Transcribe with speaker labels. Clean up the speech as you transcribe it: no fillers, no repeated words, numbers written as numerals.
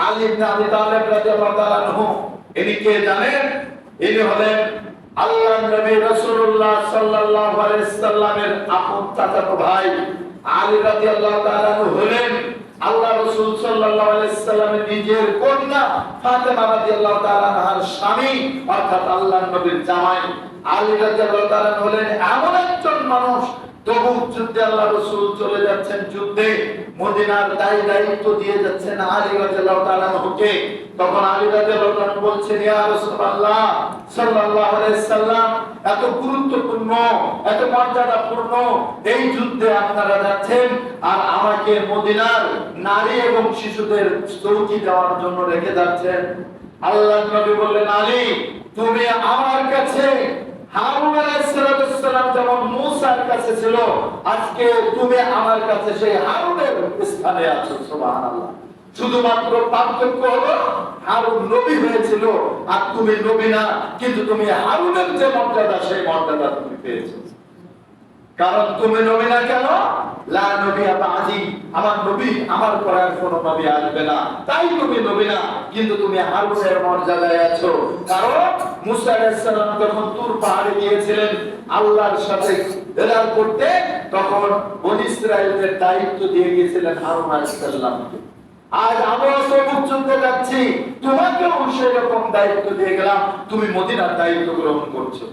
Speaker 1: আলী ইবনে আবি তালেব রাদিয়াল্লাহু তাআলা আনহু। ইনি কে জানেন? ইনি হলেন আল্লাহর নবী রাসূলুল্লাহ সাল্লাল্লাহু আলাইহি সাল্লামের আপন চাচাতো ভাই। আলী রাদিয়াল্লাহু তাআলা আনহু হলেন আল্লাহ রাসূল সাল্লাল্লাহু আলাইহি সাল্লামের নিজের কন্যা ফাতেমা রাদিয়াল্লাহু তাআলা আনহার স্বামী, অর্থাৎ আল্লাহর নবীর জামাই। আলী রাদিয়াল্লাহু তাআলা হলেন এমন একজন মানুষ, তবুক যুদ্ধে আল্লাহ রাসূল চলে যাচ্ছেন, যুদ্ধে মদিনার দায়িত্ব দিয়ে যাচ্ছেন আলী রাদিয়াল্লাহু তাআলা আনহুকে। তখন আলী রাদিয়াল্লাহু তাআলা বলছেন, ইয়া রাসূলুল্লাহ সাল্লাল্লাহু আলাইহি সাল্লাম, এত গুরুত্বপূর্ণ, এত মর্যাদাপূর্ণ এই যুদ্ধে আপনারা যাচ্ছেন, আর আমাকে মদিনার নারী এবং শিশুদের চৌকি দেওয়ার জন্য রেখে যাচ্ছেন। আল্লাহর নবী বললেন, আলী, তুমি আমার কাছে হারুন আলাইহিস সালাম যেমন মূসার কাছে ছিল, আজকে তুমি আমার কাছে সেই হারুনের স্থানে আছো। সুবহানাল্লাহ। শুধুমাত্র পার্থক্য হলো হারুন নবী হয়েছিল আর তুমি নবী না, কিন্তু তুমি হারুনের যে মর্যাদা সেই মর্যাদা তুমি পেয়েছো। কারণ তুমি নবী না কেন? লা নবিয়্যা বা'দি, আমার নবী, আমার পরে আর কোনো নবী আসবে না, তাই তুমি নবী না, কিন্তু তুমি হারুনের মর্যাদায় আছো। কারণ মুসা আলাইহিস সালাম যখন তুর পাহাড়ে গিয়েছিলেন আল্লাহর সাথে দেখা করতে, তখন বনী ইসরাঈলের দায়িত্ব দিয়ে গিয়েছিলেন হারুন আলাইহিস সালামকে। আজ আমরা তবুক যুদ্ধে যাচ্ছি, তোমাকেও সেরকম দায়িত্ব দিয়ে গেলাম, তুমি মদিনার দায়িত্ব গ্রহণ করছো।